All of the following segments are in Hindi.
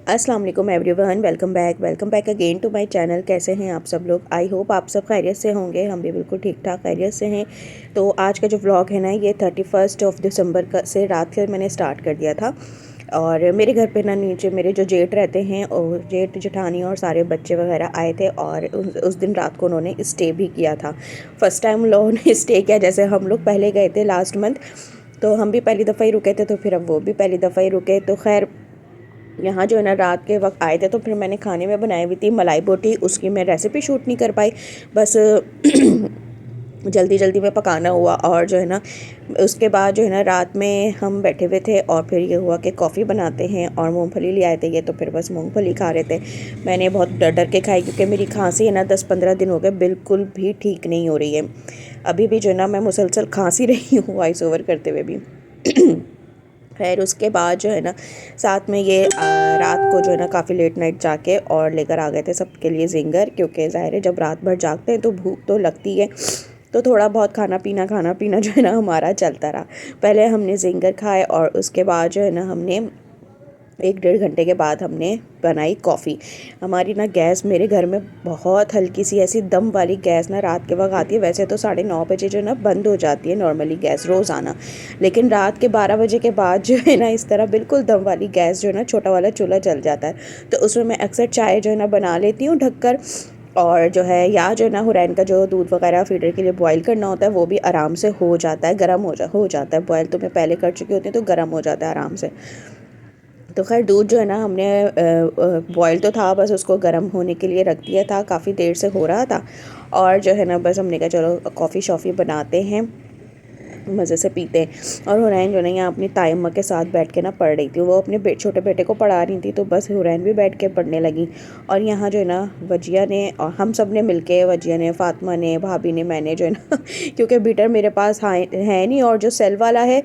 अस्सलाम वालेकुम everyone, welcome back again to my channel. कैसे हैं आप सब लोग? आई होप आप सब खैरियत से होंगे। हम भी बिल्कुल ठीक ठाक खैरियत से हैं। तो आज का जो व्लॉग है ना, ये 31 दिसंबर से रात से मैंने स्टार्ट कर दिया था। और मेरे घर पे ना नीचे मेरे जो जेठ रहते हैं और जेठ जेठानी और सारे बच्चे वगैरह आए थे, और उस दिन रात को उन्होंने स्टे भी किया था। फ़र्स्ट टाइम उन लोगों ने स्टे किया। जैसे हम लोग पहले गए थे लास्ट मंथ, तो हम भी पहली दफ़ा ही रुके थे, तो फिर अब वो भी पहली दफ़ा ही रुके। तो खैर यहाँ जो है ना, रात के वक्त आए थे, तो फिर मैंने खाने में बनाई हुई थी मलाई बोटी। उसकी मैं रेसिपी शूट नहीं कर पाई, बस जल्दी जल्दी में पकाना हुआ। और जो है ना, उसके बाद जो है ना, रात में हम बैठे हुए थे और फिर ये हुआ कि कॉफ़ी बनाते हैं, और मूंगफली ले आए थे ये, तो फिर बस मूंगफली खा रहे थे। मैंने बहुत डर डर के खाई, क्योंकि मेरी खांसी है ना 10-15 दिन हो गए, बिल्कुल भी ठीक नहीं हो रही है। अभी भी जो है ना, मैं मुसलसल खांसी रही हूँ वॉइस ओवर करते हुए भी। खैर उसके बाद जो है ना, साथ में ये रात को जो है ना, काफ़ी लेट नाइट जाके और लेकर आ गए थे सबके लिए जिंगर, क्योंकि ज़ाहिर है जब रात भर जागते हैं तो भूख तो लगती है। तो थोड़ा बहुत खाना पीना जो है ना हमारा चलता रहा। पहले हमने जिंगर खाए, और उसके बाद जो है ना, हमने 1-1.5 घंटे के बाद हमने बनाई कॉफ़ी। हमारी ना गैस मेरे घर में बहुत हल्की सी ऐसी दम वाली गैस ना रात के वक्त आती है। वैसे तो 9:30 बजे जो है ना बंद हो जाती है नॉर्मली गैस रोज़ाना, लेकिन रात के 12 बजे के बाद जो है ना, इस तरह बिल्कुल दम वाली गैस जो है ना, छोटा वाला चूल्हा जल जाता है। तो उसमें मैं अक्सर चाय जो है ना बना लेती हूँ ढककर। और जो है, या जो है ना, हुरैन का जो दूध वगैरह फीडर के लिए बॉईल करना होता है, वो भी आराम से हो जाता है, गर्म हो जाता है बॉयल। तो मैं पहले कर चुकी होती हूँ, तो गर्म हो जाता है आराम से। तो खैर दूध जो है ना, हमने बॉयल तो था, बस उसको गर्म होने के लिए रख दिया था, काफ़ी देर से हो रहा था। और जो है ना, बस हमने कहा चलो कॉफ़ी शॉफ़ी बनाते हैं, मज़े से पीते हैं। और हुरैन जो है ना, यहाँ अपनी ताई अम्मा के साथ बैठ के ना पढ़ रही थी। वो अपने छोटे बेटे को पढ़ा रही थी, तो बस हुरैन भी बैठ के पढ़ने लगी। और यहाँ जो है ना, वजिया ने और हम सब ने मिल के, वजिया ने, फ़ातिमा ने, भाभी ने, मैंने जो है ना क्योंकि बीटर मेरे पास है नहीं, और जो सेल वाला है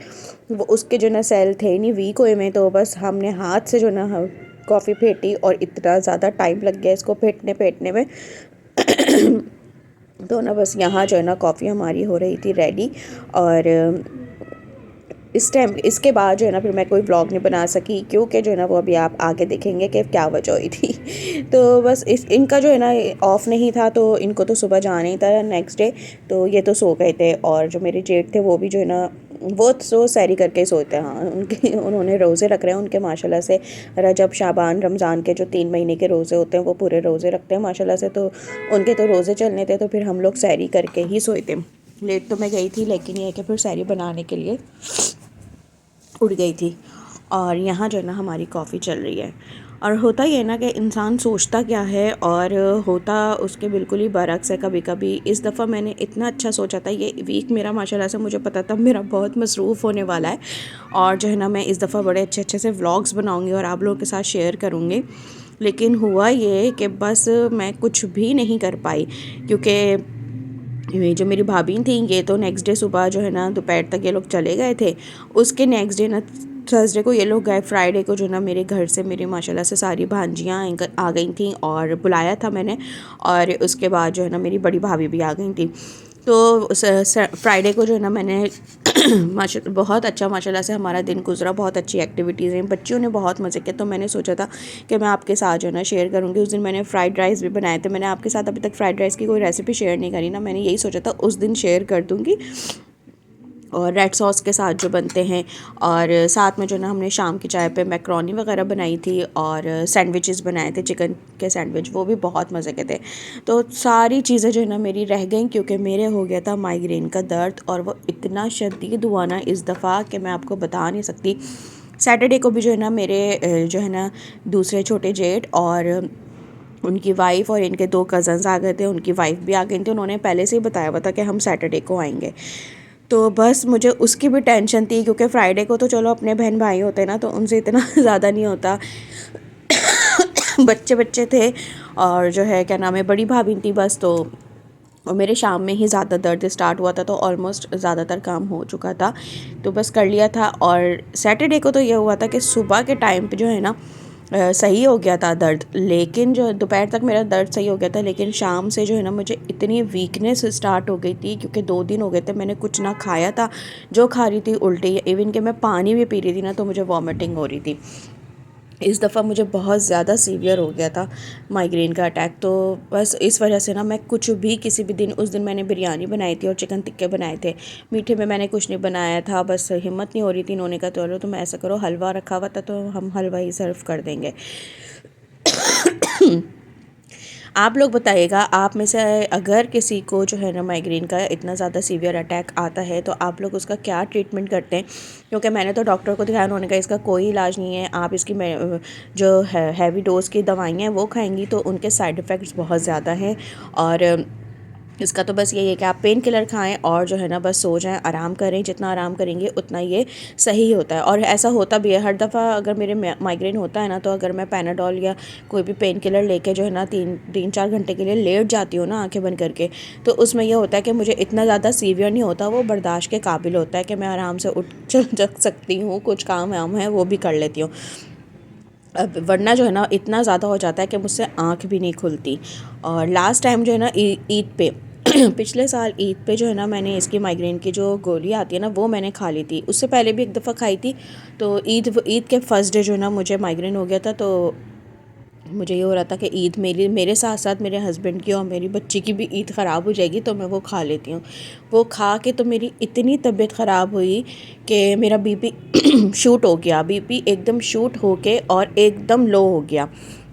वो उसके जो ना सेल थे नहीं, वीक हुए में, तो बस हमने हाथ से जो ना कॉफ़ी फेंटी, और इतना ज़्यादा टाइम लग गया इसको फेंटने में। तो ना बस यहाँ जो है ना, कॉफ़ी हमारी हो रही थी रेडी। और इस टाइम इसके बाद जो है ना, फिर मैं कोई व्लॉग नहीं बना सकी, क्योंकि जो है ना, वो अभी आप आगे देखेंगे कि क्या वजह हुई थी। तो बस इनका जो है ना ऑफ़ नहीं था, तो इनको तो सुबह जाना ही था नेक्स्ट डे, तो ये तो सो गए थे। और जो मेरे जेठ थे वो भी जो है ना, वो तो सैरी करके ही सोते हैं। हाँ, उन्होंने रोज़े रख रहे हैं उनके, माशाल्लाह से रजब, शाबान, रमज़ान के जो 3 महीने के रोज़े होते हैं, वो पूरे रोज़े रखते हैं माशाल्लाह से। तो उनके तो रोज़े चलने थे, तो फिर हम लोग सैरी करके ही सोए थे। लेट तो मैं गई थी, लेकिन ये है कि फिर सैरी बनाने के लिए उड़ गई थी। और यहाँ जो है ना, हमारी कॉफ़ी चल रही है। और होता ही है ना कि इंसान सोचता क्या है और होता उसके बिल्कुल ही बरक्स है कभी कभी। इस दफ़ा मैंने इतना अच्छा सोचा था, ये वीक मेरा माशाल्लाह से मुझे पता था मेरा बहुत मसरूफ़ होने वाला है, और जो है ना, मैं इस दफ़ा बड़े अच्छे अच्छे से व्लॉग्स बनाऊँगी और आप लोगों के साथ शेयर करूँगी। लेकिन हुआ ये कि बस मैं कुछ भी नहीं कर पाई, क्योंकि ये जो मेरी भाभी थी, ये तो नेक्स्ट डे सुबह जो है ना, दोपहर तक ये लोग चले गए थे। उसके नेक्स्ट डे ना, थर्सडे को ये लोग गए। फ्राइडे को जो ना, मेरे घर से मेरी माशाल्लाह से सारी भांजियाँ आ गई थी, और बुलाया था मैंने। और उसके बाद जो है ना, मेरी बड़ी भाभी भी आ गई थी। तो फ्राइडे को जो है ना, मैंने बहुत अच्छा माशाल्लाह से हमारा दिन गुजरा, बहुत अच्छी एक्टिविटीज़ हैं, बच्चियों ने बहुत मज़े किए। तो मैंने सोचा था कि मैं आपके साथ जो है ना शेयर करूँगी। उस दिन मैंने फ़्राइड राइस भी बनाए थे। मैंने आपके साथ अभी तक फ़्राइड राइस की कोई रेसिपी शेयर नहीं करी ना, मैंने यही सोचा था उस दिन शेयर कर दूँगी। और रेड सॉस के साथ जो बनते हैं, और साथ में जो ना, हमने शाम की चाय पे मैक्रोनी वगैरह बनाई थी, और सैंडविचेस बनाए थे, चिकन के सैंडविच, वो भी बहुत मज़े के थे। तो सारी चीज़ें जो है ना मेरी रह गई, क्योंकि मेरे हो गया था माइग्रेन का दर्द, और वो इतना शदीद हुआ ना इस दफ़ा कि मैं आपको बता नहीं सकती। सैटरडे को भी जो है ना, मेरे जो है ना, दूसरे छोटे जेठ और उनकी वाइफ और इनके 2 कज़न्स आ गए थे, उनकी वाइफ भी आ गई थी। उन्होंने पहले से ही बताया हुआ था कि हम सैटरडे को आएंगे। तो बस मुझे उसकी भी टेंशन थी, क्योंकि फ्राइडे को तो चलो अपने बहन भाई होते हैं ना, तो उनसे इतना ज़्यादा नहीं होता। बच्चे बच्चे थे, और जो है क्या नाम है, बड़ी भाभी थी बस। तो और मेरे शाम में ही ज़्यादा दर्द स्टार्ट हुआ था, तो ऑलमोस्ट ज़्यादातर काम हो चुका था, तो बस कर लिया था। और सैटरडे को तो ये हुआ था कि सुबह के टाइम पे जो है ना, सही हो गया था दर्द, लेकिन जो दोपहर तक मेरा दर्द सही हो गया था, लेकिन शाम से जो है ना, मुझे इतनी वीकनेस स्टार्ट हो गई थी, क्योंकि 2 दिन हो गए थे मैंने कुछ ना खाया था। जो खा रही थी उल्टी, इवन कि मैं पानी भी पी रही थी ना, तो मुझे वॉमिटिंग हो रही थी। इस दफ़ा मुझे बहुत ज़्यादा सीवियर हो गया था माइग्रेन का अटैक। तो बस इस वजह से ना मैं कुछ भी किसी भी दिन, उस दिन मैंने बिरयानी बनाई थी और चिकन टिक्के बनाए थे। मीठे में मैंने कुछ नहीं बनाया था, बस हिम्मत नहीं हो रही थी। इन्होंने कहा चलो तुम ऐसा करो, हलवा रखा हुआ था तो हम हलवा ही सर्व कर देंगे। आप लोग बताइएगा, आप में से अगर किसी को जो है ना माइग्रेन का इतना ज़्यादा सीवियर अटैक आता है तो आप लोग उसका क्या ट्रीटमेंट करते हैं। क्योंकि मैंने तो डॉक्टर को दिखाया, उन्होंने कहा इसका कोई इलाज नहीं है, आप इसकी जो है हैवी डोज की दवाइयाँ हैं वो खाएंगी तो उनके साइड इफ़ेक्ट्स बहुत ज़्यादा हैं। और इसका तो बस यही है कि आप पेन किलर खाएं और जो है ना बस सो जाएं, आराम करें। जितना आराम करेंगे उतना ये सही होता है। और ऐसा होता भी है हर दफ़ा, अगर मेरे माइग्रेन होता है ना तो अगर मैं पैनाडोल या कोई भी पेन किलर लेके जो है ना 3-4 घंटे के लिए लेट जाती हूँ ना आंखें बंद करके, तो उसमें यह होता है कि मुझे इतना ज़्यादा सीवियर नहीं होता, वो बर्दाश्त के काबिल होता है कि मैं आराम से उठ चल जग सकती हूँ, कुछ काम वाम है वो भी कर लेती हूँ। अब वरना जो है ना इतना ज़्यादा हो जाता है कि मुझसे आँख भी नहीं खुलती। और लास्ट टाइम जो है ना ईद पे पिछले साल ईद पे जो है ना मैंने इसकी माइग्रेन की जो गोली आती है ना वो मैंने खा ली थी। उससे पहले भी एक दफ़ा खाई थी। तो ईद के फर्स्ट डे जो है ना मुझे माइग्रेन हो गया था। तो मुझे ये हो रहा था कि ईद मेरे साथ साथ मेरे हस्बैंड की और मेरी बच्ची की भी ईद ख़राब हो जाएगी, तो मैं वो खा लेती हूँ। वो खा के तो मेरी इतनी तबीयत ख़राब हुई कि मेरा बीपी शूट हो गया, बीपी एकदम शूट हो के और एकदम लो हो गया।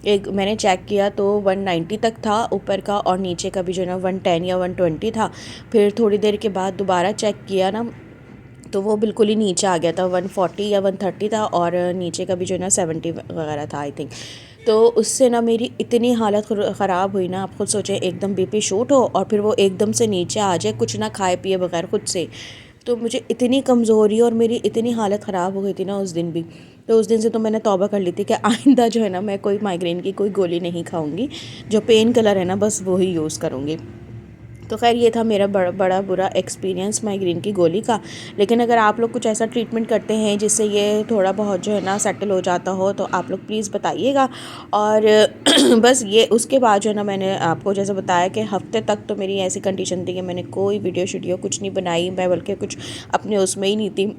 एक मैंने चेक किया तो 190 तक था ऊपर का, और नीचे का भी जो है ना 110 या 120 था। फिर थोड़ी देर के बाद दोबारा चेक किया ना तो वो बिल्कुल ही नीचे आ गया था, 140 या 130 था, और नीचे का भी जो है ना 70 वगैरह था आई थिंक। तो उससे ना मेरी इतनी हालत ख़राब हुई ना, आप खुद सोचें, एकदम बीपी शूट हो और फिर वो एकदम से नीचे आ जाए कुछ ना खाए पिए बगैर खुद से। तो मुझे इतनी कमज़ोरी और मेरी इतनी हालत ख़राब हो गई थी ना उस दिन भी। तो उस दिन से तो मैंने तौबा कर ली थी कि आइंदा जो है ना मैं कोई माइग्रेन की कोई गोली नहीं खाऊंगी, जो पेन किलर है ना बस वो ही यूज़ करूँगी। तो खैर ये था मेरा बड़ा बुरा एक्सपीरियंस माइग्रेन की गोली का। लेकिन अगर आप लोग कुछ ऐसा ट्रीटमेंट करते हैं जिससे ये थोड़ा बहुत जो है ना सेटल हो जाता हो तो आप लोग प्लीज़ बताइएगा। और बस ये उसके बाद जो है ना मैंने आपको जैसे बताया कि हफ्ते तक तो मेरी ऐसी कंडीशन थी कि मैंने कोई वीडियो कुछ नहीं बनाई, मैं बल्कि कुछ अपने उसमें ही नहीं थी।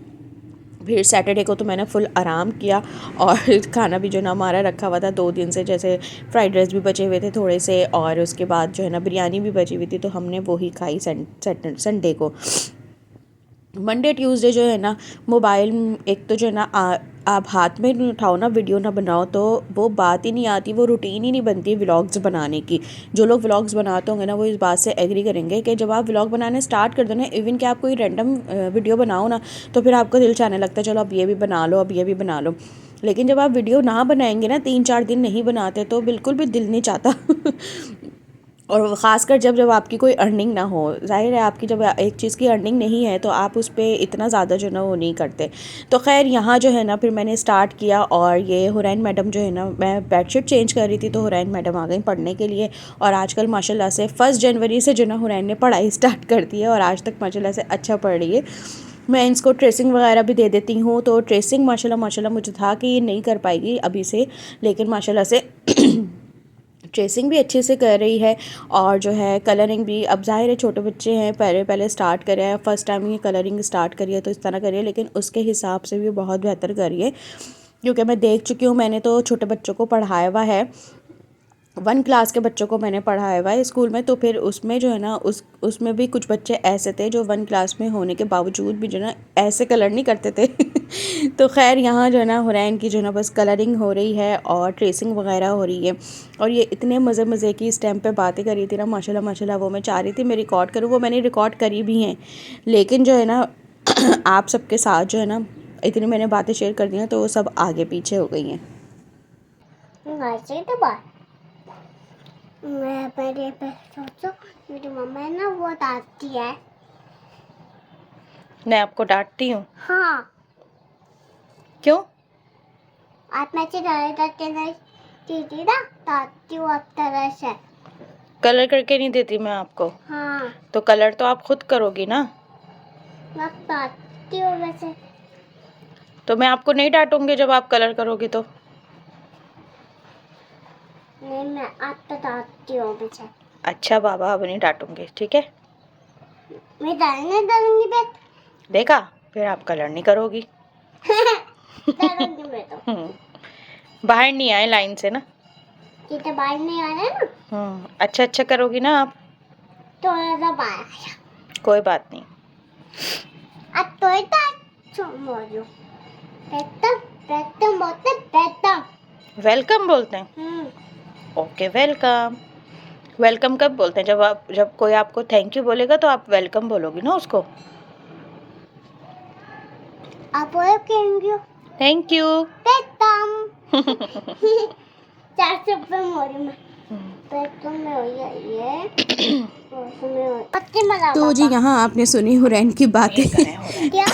फिर सैटरडे को तो मैंने फुल आराम किया और खाना भी जो ना हमारा रखा हुआ था 2 दिन से, जैसे फ्राइड राइस भी बचे हुए थे थोड़े से, और उसके बाद जो है ना बिरयानी भी बची हुई थी, तो हमने वो ही खाई संडे को। मंडे ट्यूसडे जो है ना मोबाइल एक तो जो है ना आप हाथ में नहीं उठाओ ना, वीडियो ना बनाओ, तो वो बात ही नहीं आती, वो रूटीन ही नहीं बनती व्लॉग्स बनाने की। जो लोग व्लॉग्स बनाते होंगे ना वो इस बात से एग्री करेंगे कि जब आप व्लॉग बनाने स्टार्ट कर दो ना, इवन कि आप कोई रैंडम वीडियो बनाओ ना, तो फिर आपका दिल चाहने लगता है चलो अब ये भी बना लो, अब ये भी बना लो। लेकिन जब आप वीडियो ना बनाएंगे ना, 3-4 दिन नहीं बनाते, तो बिल्कुल भी दिल नहीं चाहता। और ख़ासकर जब जब आपकी कोई अर्निंग ना हो, ज़ाहिर है आपकी जब एक चीज़ की अर्निंग नहीं है तो आप उस पर इतना ज़्यादा जो ना वो नहीं करते। तो खैर यहाँ जो है ना फिर मैंने स्टार्ट किया, और ये हुरैन मैडम जो है ना, मैं बेडशीट चेंज कर रही थी तो हुरैन मैडम आ गई पढ़ने के लिए। और आजकल माशाल्लाह से 1 जनवरी से जो ना हुरैन ने पढ़ाई स्टार्ट कर दी है और आज तक माशाल्लाह से अच्छा पढ़ रही है। मैं इसको ट्रेसिंग वगैरह भी दे देती हूँ, तो ट्रेसिंग माशाल्लाह मुझे था कि ये नहीं कर पाएगी अभी से, लेकिन माशाल्लाह से ट्रेसिंग भी अच्छे से कर रही है। और जो है कलरिंग भी, अब ज़ाहिर है छोटे बच्चे हैं, पहले स्टार्ट करे है, फर्स्ट टाइम ये कलरिंग स्टार्ट करी है तो इस तरह करिए, लेकिन उसके हिसाब से भी बहुत बेहतर करिए। क्योंकि मैं देख चुकी हूँ, मैंने तो छोटे बच्चों को पढ़ाया हुआ है, 1 क्लास के बच्चों को मैंने पढ़ाया हुआ है स्कूल में। तो फिर उसमें जो है ना उसमें भी कुछ बच्चे ऐसे थे जो 1 क्लास में होने के बावजूद भी जो है ना ऐसे कलर नहीं करते थे। तो खैर यहाँ जो है ना हुरैन की जो है ना बस कलरिंग हो रही है और ट्रेसिंग वगैरह हो रही है। और ये इतने मज़े की इस टाइम पे बातें करी थी ना, माशाल्लाह वो मैं चाह रही थी मैं रिकॉर्ड करूँ, वो मैंने रिकॉर्ड करी भी हैं, लेकिन जो है ना आप सबके साथ जो है ना इतनी मैंने बातें शेयर कर दी हैं तो वो सब आगे पीछे हो गई हैं। मैं पहले सोचो मेरी मम्मा है ना वो डांटती है। मैं आपको डांटती हूँ? हाँ। क्यों? आप मैं डांटते नहीं दीदी ना, डांटती हूँ आप तरह से। कलर करके नहीं देती मैं आपको? हाँ। तो कलर तो आप खुद करोगी ना? मैं डांटती हूँ वैसे। तो मैं आपको नहीं डांटूंगी जब आप कलर करोगी तो? नहीं, मैं आपको डांटती हूँ वैसे। अच्छा बाबा, अब नहीं डांटूंगी, ठीक है? मैं डालने डालूंगी बेट। देखा, फिर आप कलर नहीं करोगी। डालूंगी मैं तो। बाहर नहीं आए लाइन से ना। ये तो बाहर नहीं आ रहा है ना, अच्छा अच्छा करोगी ना आप। थोड़ा सा बाहर आया। कोई बात नहीं। अब तो इतना मोजो बेतम बेतम बोलते बेतम। वेलकम बोलते हैं। Okay welcome. वेलकम कब बोलते हैं? जब कोई आपको थैंक यू बोलेगा तो आप वेलकम बोलोगी ना उसको। आप बोलो क्यों थैंक यू। बेतम। 400 रुपये मोरी में बेतम में हो जाइए। तो जी यहाँ आपने सुनी हुरैन की बातें। क्या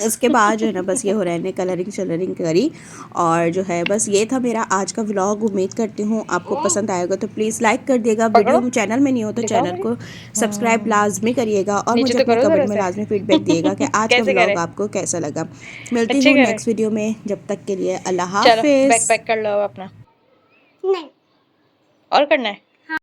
इसके बाद जो है ना बस ये हुरैन ने कलरिंग करी। और जो है बस ये था मेरा आज का व्लॉग। उम्मीद करती हूँ आपको पसंद आएगा, तो प्लीज़ लाइक कर दिएगा। वीडियो चैनल में नहीं हो तो चैनल को सब्सक्राइब लाजमी करिएगा और मुझे अपने कमेंट में लाजमी फीडबैक दिएगा कि आज का व्लॉग आपको कैसा लगा। मिलती हूँ नेक्स्ट वीडियो में, जब तक के लिए अल्लाह हाफिज़। बैक कर लो अपना। नहीं और करना है।